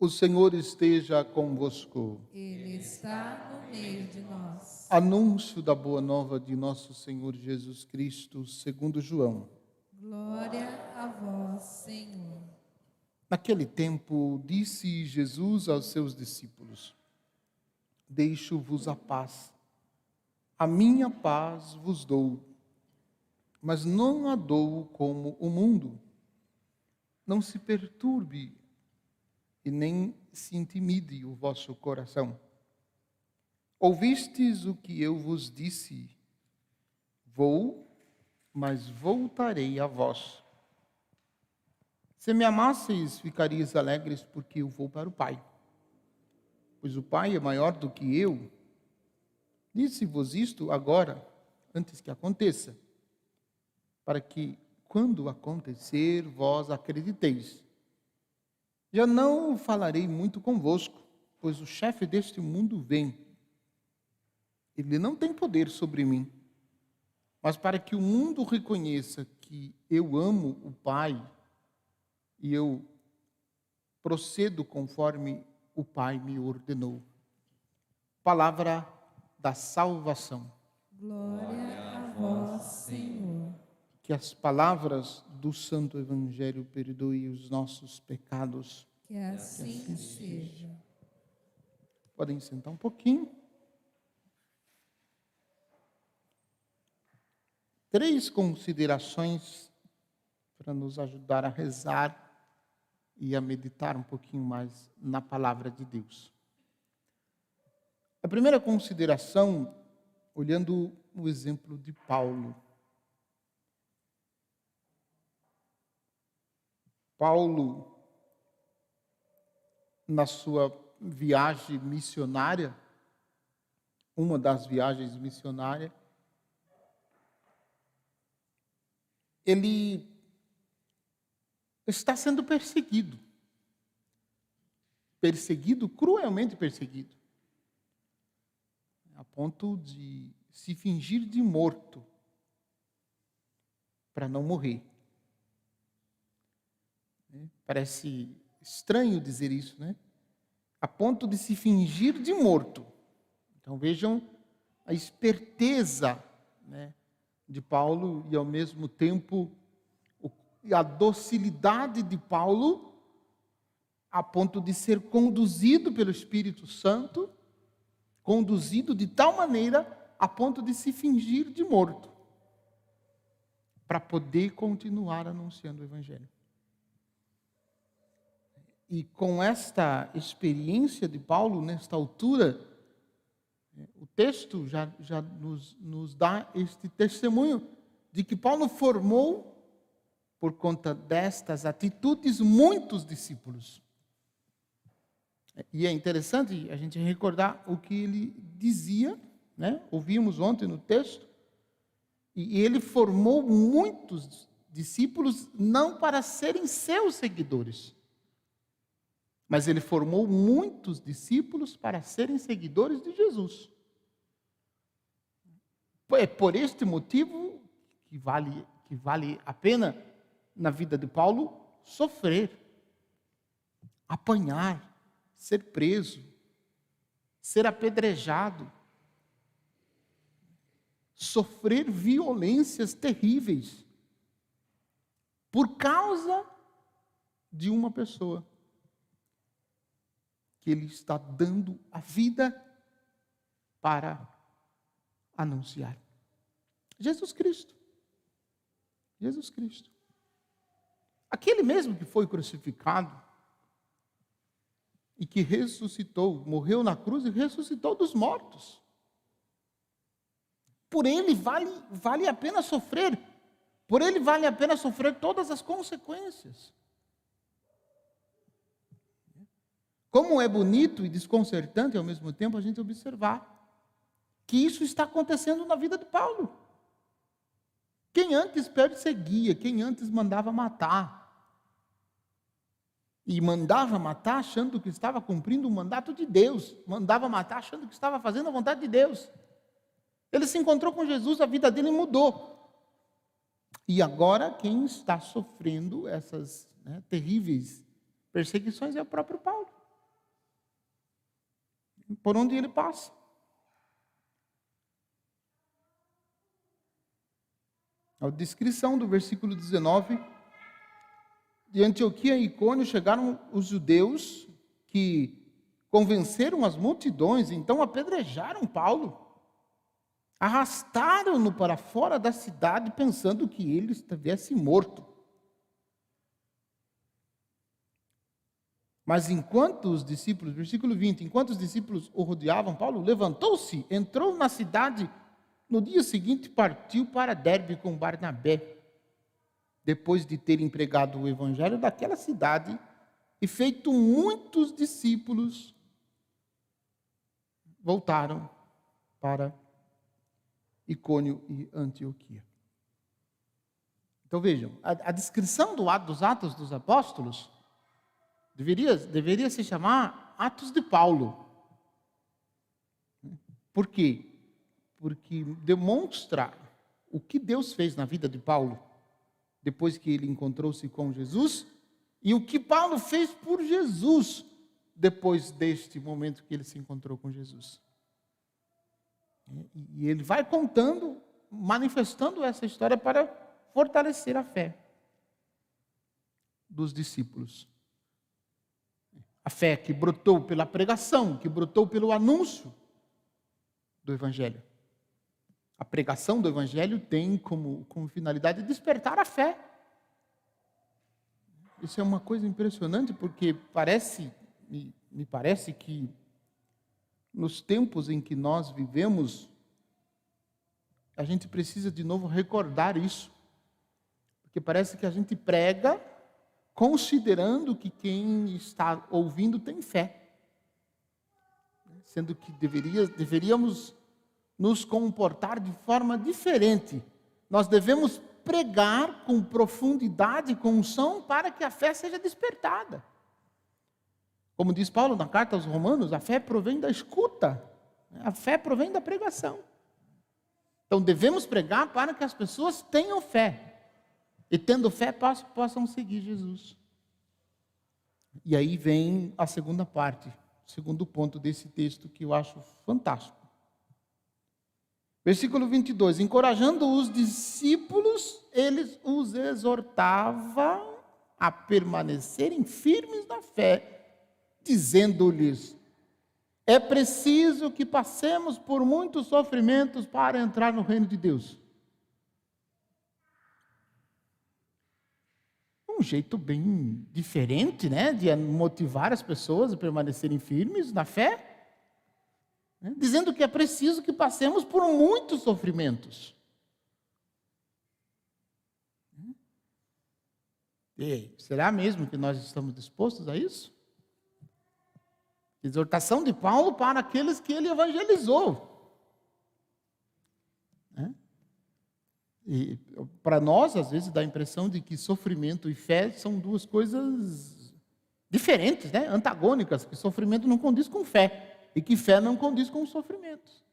O Senhor esteja convosco. Ele está no meio de nós. Anúncio da boa nova de nosso Senhor Jesus Cristo, segundo João. Glória a vós, Senhor. Naquele tempo, disse Jesus aos seus discípulos: Deixo-vos a paz. A minha paz vos dou, mas não a dou como o mundo. Não se perturbe e nem se intimide o vosso coração. Ouvistes o que eu vos disse? Vou, mas voltarei a vós. Se me amasseis, ficarias alegres, porque eu vou para o Pai. Pois o Pai é maior do que eu. Disse-vos isto agora, antes que aconteça, para que, quando acontecer, vós acrediteis. Já não falarei muito convosco, pois o chefe deste mundo vem. Ele não tem poder sobre mim, mas para que o mundo reconheça que eu amo o Pai e eu procedo conforme o Pai me ordenou. Palavra da salvação. Glória a vós, Senhor. Que as palavras do Santo Evangelho perdoem os nossos pecados. Que assim seja. Podem sentar um pouquinho. 3 considerações para nos ajudar a rezar e a meditar um pouquinho mais na palavra de Deus. A primeira consideração, olhando o exemplo de Paulo. Paulo, na sua viagem missionária, uma das viagens missionárias, ele está sendo perseguido. Perseguido, cruelmente perseguido. A ponto de se fingir de morto para não morrer. Parece estranho dizer isso, né? A ponto de se fingir de morto. Então vejam a esperteza, né, de Paulo e ao mesmo tempo a docilidade de Paulo a ponto de ser conduzido pelo Espírito Santo, conduzido de tal maneira a ponto de se fingir de morto para poder continuar anunciando o Evangelho. E com esta experiência de Paulo, nesta altura, o texto já nos dá este testemunho de que Paulo formou, por conta destas atitudes, muitos discípulos. E é interessante a gente recordar o que ele dizia, né? Ouvimos ontem no texto, e ele formou muitos discípulos não para serem seus seguidores, mas ele formou muitos discípulos para serem seguidores de Jesus. É por este motivo que vale a pena, na vida de Paulo, sofrer, apanhar, ser preso, ser apedrejado, sofrer violências terríveis, por causa de uma pessoa que ele está dando a vida para anunciar. Jesus Cristo. Jesus Cristo. Aquele mesmo que foi crucificado e que ressuscitou, morreu na cruz e ressuscitou dos mortos. Por ele vale a pena sofrer. Por ele vale a pena sofrer todas as consequências. Como é bonito e desconcertante ao mesmo tempo a gente observar que isso está acontecendo na vida de Paulo. Quem antes perseguia, quem antes mandava matar, e mandava matar achando que estava cumprindo o mandato de Deus, mandava matar achando que estava fazendo a vontade de Deus. Ele se encontrou com Jesus, a vida dele mudou. E agora quem está sofrendo essas terríveis perseguições é o próprio Paulo. por onde ele passa. A descrição do versículo 19, de Antioquia e Icônio chegaram os judeus que convenceram as multidões, então apedrejaram Paulo, arrastaram-no para fora da cidade, pensando que ele estivesse morto. Mas enquanto os discípulos, versículo 20, enquanto os discípulos o rodeavam, Paulo levantou-se, entrou na cidade, no dia seguinte partiu para Derbe com Barnabé, depois de ter empregado o evangelho daquela cidade e feito muitos discípulos, voltaram para Icônio e Antioquia. Então vejam, a descrição dos Atos dos Apóstolos deveria se chamar Atos de Paulo. Por quê? Porque demonstra o que Deus fez na vida de Paulo, depois que ele encontrou-se com Jesus, e o que Paulo fez por Jesus, depois deste momento que ele se encontrou com Jesus. E ele vai contando, manifestando essa história para fortalecer a fé dos discípulos. A fé que brotou pela pregação, que brotou pelo anúncio do Evangelho. A pregação do Evangelho tem como finalidade despertar a fé. Isso é uma coisa impressionante, porque me parece que nos tempos em que nós vivemos, a gente precisa de novo recordar isso. Porque parece que a gente prega considerando que quem está ouvindo tem fé. Sendo que deveríamos nos comportar de forma diferente. Nós devemos pregar com profundidade, com unção, para que a fé seja despertada. Como diz Paulo na carta aos Romanos, a fé provém da escuta, a fé provém da pregação. Então devemos pregar para que as pessoas tenham fé. E tendo fé, possam seguir Jesus. E aí vem a segunda parte, o segundo ponto desse texto que eu acho fantástico. Versículo 22, encorajando os discípulos, eles os exortavam a permanecerem firmes na fé, dizendo-lhes, é preciso que passemos por muitos sofrimentos para entrar no reino de Deus. Um jeito bem diferente, né, de motivar as pessoas a permanecerem firmes na fé, né, dizendo que é preciso que passemos por muitos sofrimentos. E será mesmo que nós estamos dispostos a isso? Exortação de Paulo para aqueles que ele evangelizou. Né? E para nós, às vezes, dá a impressão de que sofrimento e fé são duas coisas diferentes, né? Antagônicas, que sofrimento não condiz com fé, e que fé não condiz com sofrimentos.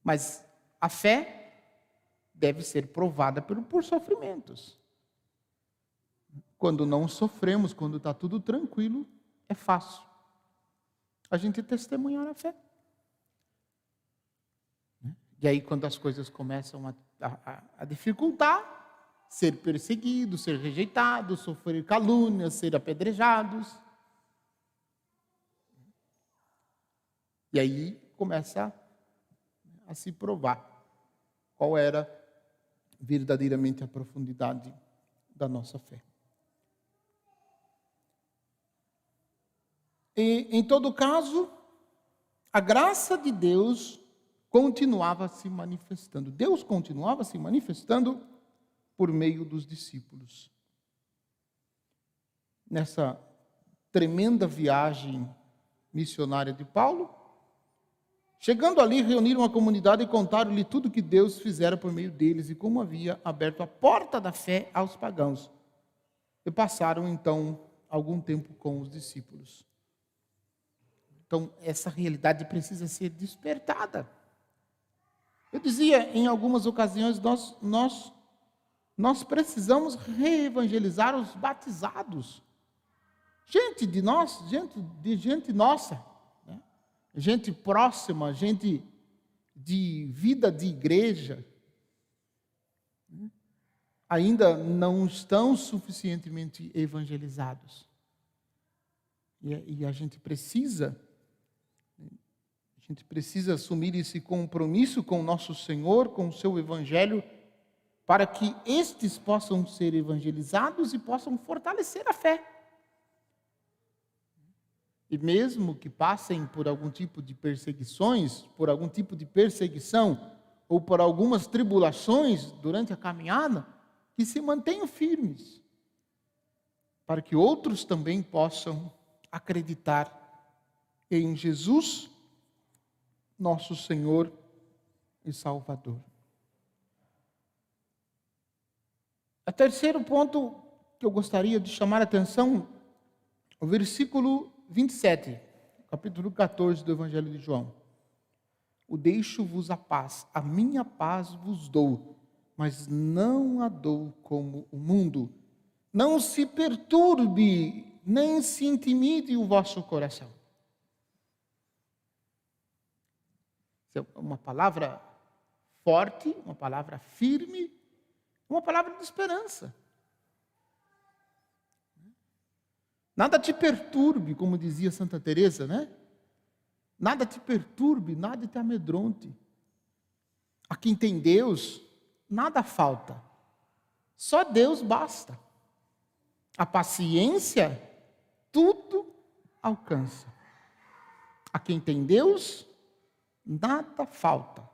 Mas a fé deve ser provada por sofrimentos. Quando não sofremos, quando está tudo tranquilo, é fácil a gente testemunhar a fé. E aí, quando as coisas começam a dificultar, ser perseguido, ser rejeitado, sofrer calúnias, ser apedrejados. E aí começa a se provar qual era verdadeiramente a profundidade da nossa fé. E, em todo caso, a graça de Deus continuava se manifestando. Deus continuava se manifestando por meio dos discípulos. Nessa tremenda viagem missionária de Paulo, chegando ali, reuniram a comunidade e contaram-lhe tudo que Deus fizera por meio deles e como havia aberto a porta da fé aos pagãos. E passaram, então, algum tempo com os discípulos. Então, essa realidade precisa ser despertada. Eu dizia, em algumas ocasiões, nós precisamos reevangelizar os batizados. Gente nossa, né? gente próxima, gente de vida de igreja, ainda não estão suficientemente evangelizados. E a gente precisa assumir esse compromisso com o nosso Senhor, com o seu Evangelho, para que estes possam ser evangelizados e possam fortalecer a fé. E mesmo que passem por algum tipo de perseguições, por algum tipo de perseguição, ou por algumas tribulações durante a caminhada, que se mantenham firmes, para que outros também possam acreditar em Jesus, nosso Senhor e Salvador. O terceiro ponto que eu gostaria de chamar a atenção, o versículo 27, capítulo 14 do Evangelho de João. O deixo-vos a paz, a minha paz vos dou, mas não a dou como o mundo. Não se perturbe, nem se intimide o vosso coração. Uma palavra forte, uma palavra firme, uma palavra de esperança. Nada te perturbe, como dizia Santa Teresa, né? Nada te perturbe, nada te amedronte. A quem tem Deus, nada falta. Só Deus basta. A paciência, tudo alcança. A quem tem Deus, nada falta.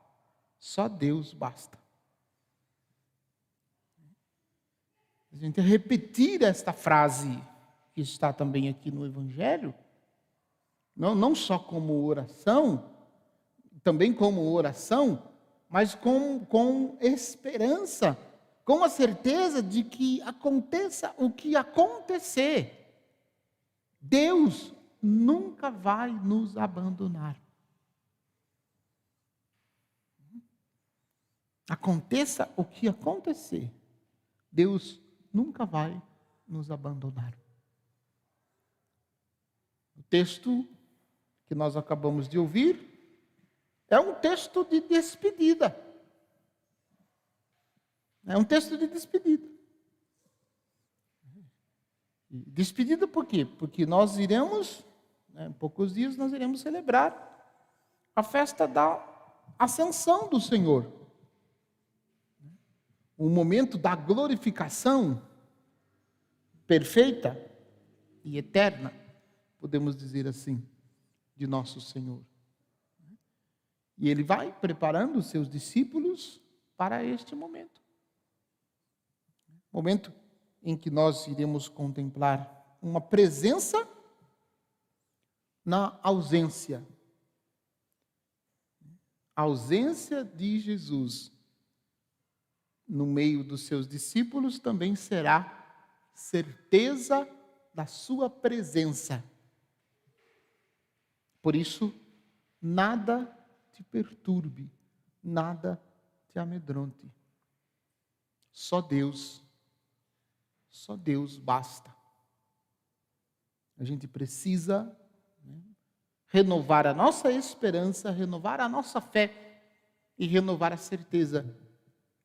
Só Deus basta. A gente repetir esta frase que está também aqui no Evangelho, não só como oração, também como oração, mas com esperança, com a certeza de que aconteça o que acontecer, Deus nunca vai nos abandonar. Aconteça o que acontecer, Deus nunca vai nos abandonar. O texto que nós acabamos de ouvir é um texto de despedida. É um texto de despedida. Despedida por quê? Porque nós iremos, em poucos dias, nós iremos celebrar a festa da ascensão do Senhor. O momento da glorificação perfeita e eterna, podemos dizer assim, de nosso Senhor. E Ele vai preparando os seus discípulos para este momento. Momento em que nós iremos contemplar uma presença na ausência. A ausência de Jesus no meio dos seus discípulos também será certeza da sua presença. Por isso, nada te perturbe, nada te amedronte. Só Deus basta. A gente precisa renovar a nossa esperança, renovar a nossa fé e renovar a certeza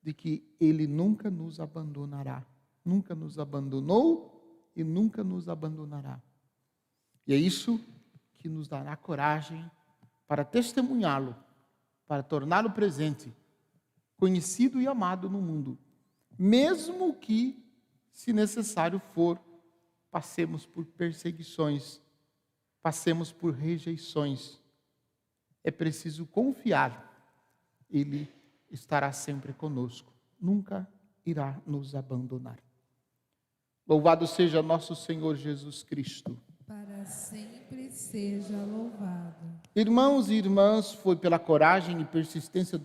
de que Ele nunca nos abandonará. Nunca nos abandonou e nunca nos abandonará. E é isso que nos dará coragem para testemunhá-lo, para torná-lo presente, conhecido e amado no mundo, mesmo que, se necessário for, passemos por perseguições, passemos por rejeições. É preciso confiar, Ele estará sempre conosco, nunca irá nos abandonar. Louvado seja nosso Senhor Jesus Cristo. Para sempre seja louvado. Irmãos e irmãs, foi pela coragem e persistência do